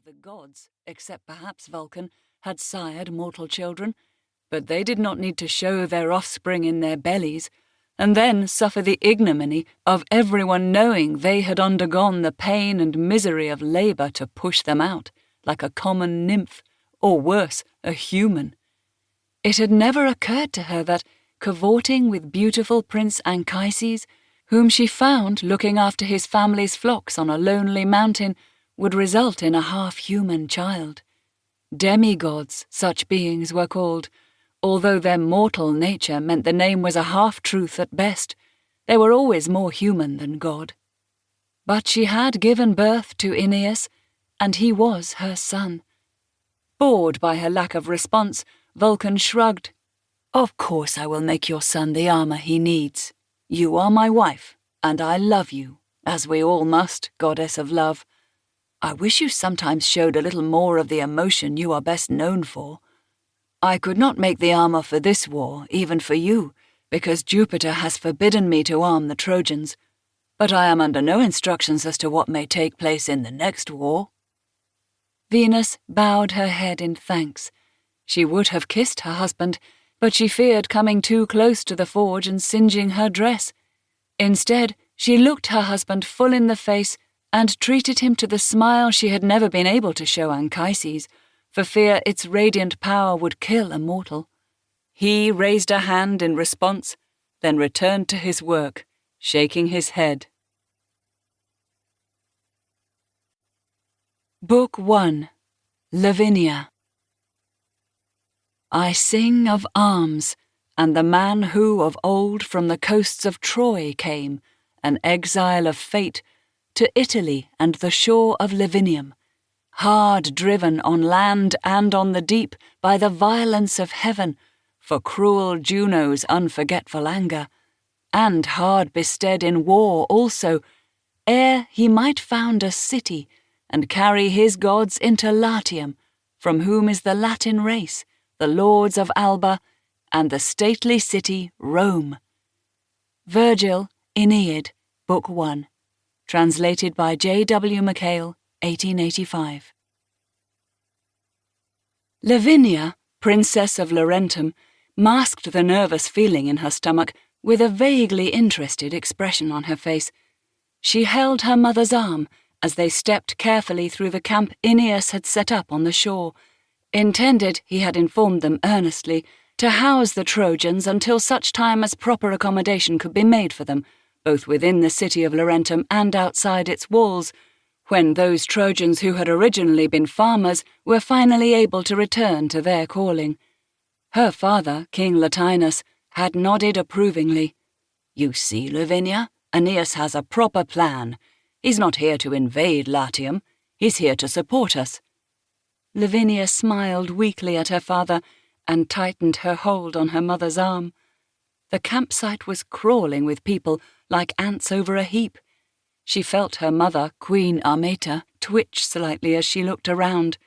the gods, except perhaps Vulcan, had sired mortal children, but they did not need to show their offspring in their bellies, and then suffer the ignominy of everyone knowing they had undergone the pain and misery of labour to push them out, like a common nymph, or worse, a human. It had never occurred to her that, cavorting with beautiful Prince Anchises, whom she found looking after his family's flocks on a lonely mountain, would result in a half-human child. Demigods, such beings were called, although their mortal nature meant the name was a half-truth at best. They were always more human than God. But she had given birth to Aeneas, and he was her son. Bored by her lack of response, Vulcan shrugged. "Of course I will make your son the armor he needs. You are my wife, and I love you, as we all must, goddess of love. I wish you sometimes showed a little more of the emotion you are best known for. I could not make the armor for this war, even for you, because Jupiter has forbidden me to arm the Trojans. But I am under no instructions as to what may take place in the next war." Venus bowed her head in thanks. She would have kissed her husband, but she feared coming too close to the forge and singeing her dress. Instead, she looked her husband full in the face and treated him to the smile she had never been able to show Anchises, for fear its radiant power would kill a mortal. He raised a hand in response, then returned to his work, shaking his head. Book 1. Lavinia. I sing of arms, and the man who of old from the coasts of Troy came, an exile of fate, to Italy and the shore of Lavinium, hard driven on land and on the deep by the violence of heaven, for cruel Juno's unforgetful anger, and hard bestead in war also, ere he might found a city and carry his gods into Latium, from whom is the Latin race, the lords of Alba, and the stately city Rome. Virgil, Aeneid, Book 1. Translated by J.W. McHale, 1885. Lavinia, Princess of Laurentum, masked the nervous feeling in her stomach with a vaguely interested expression on her face. She held her mother's arm as they stepped carefully through the camp Aeneas had set up on the shore, intended, he had informed them earnestly, to house the Trojans until such time as proper accommodation could be made for them, both within the city of Laurentum and outside its walls, when those Trojans who had originally been farmers were finally able to return to their calling. Her father, King Latinus, had nodded approvingly. "You see, Lavinia, Aeneas has a proper plan. He's not here to invade Latium. He's here to support us." Lavinia smiled weakly at her father and tightened her hold on her mother's arm. The campsite was crawling with people like ants over a heap. She felt her mother, Queen Armeta, twitch slightly as she looked around.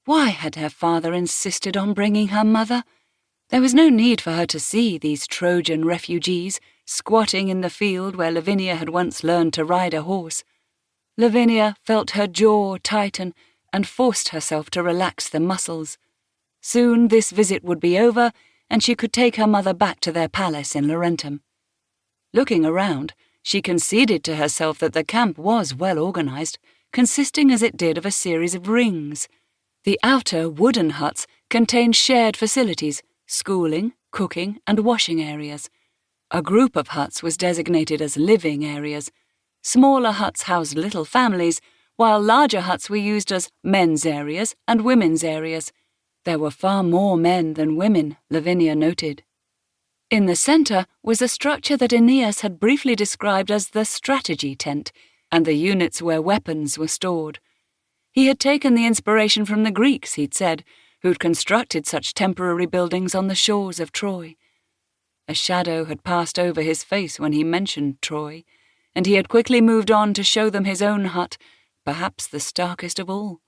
Why had her father insisted on bringing her mother? There was no need for her to see these Trojan refugees squatting in the field where Lavinia had once learned to ride a horse. Lavinia felt her jaw tighten and forced herself to relax the muscles. Soon this visit would be over, and she could take her mother back to their palace in Laurentum. Looking around, she conceded to herself that the camp was well organized, consisting as it did of a series of rings. The outer wooden huts contained shared facilities, schooling, cooking, and washing areas. A group of huts was designated as living areas. Smaller huts housed little families, while larger huts were used as men's areas and women's areas. There were far more men than women, Lavinia noted. In the centre was a structure that Aeneas had briefly described as the strategy tent, and the units where weapons were stored. He had taken the inspiration from the Greeks, he'd said, who'd constructed such temporary buildings on the shores of Troy. A shadow had passed over his face when he mentioned Troy, and he had quickly moved on to show them his own hut, perhaps the starkest of all.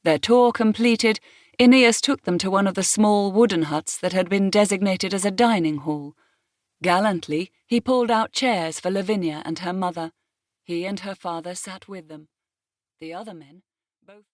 Their tour completed, Aeneas took them to one of the small wooden huts that had been designated as a dining hall. Gallantly, he pulled out chairs for Lavinia and her mother. He and her father sat with them. The other men, both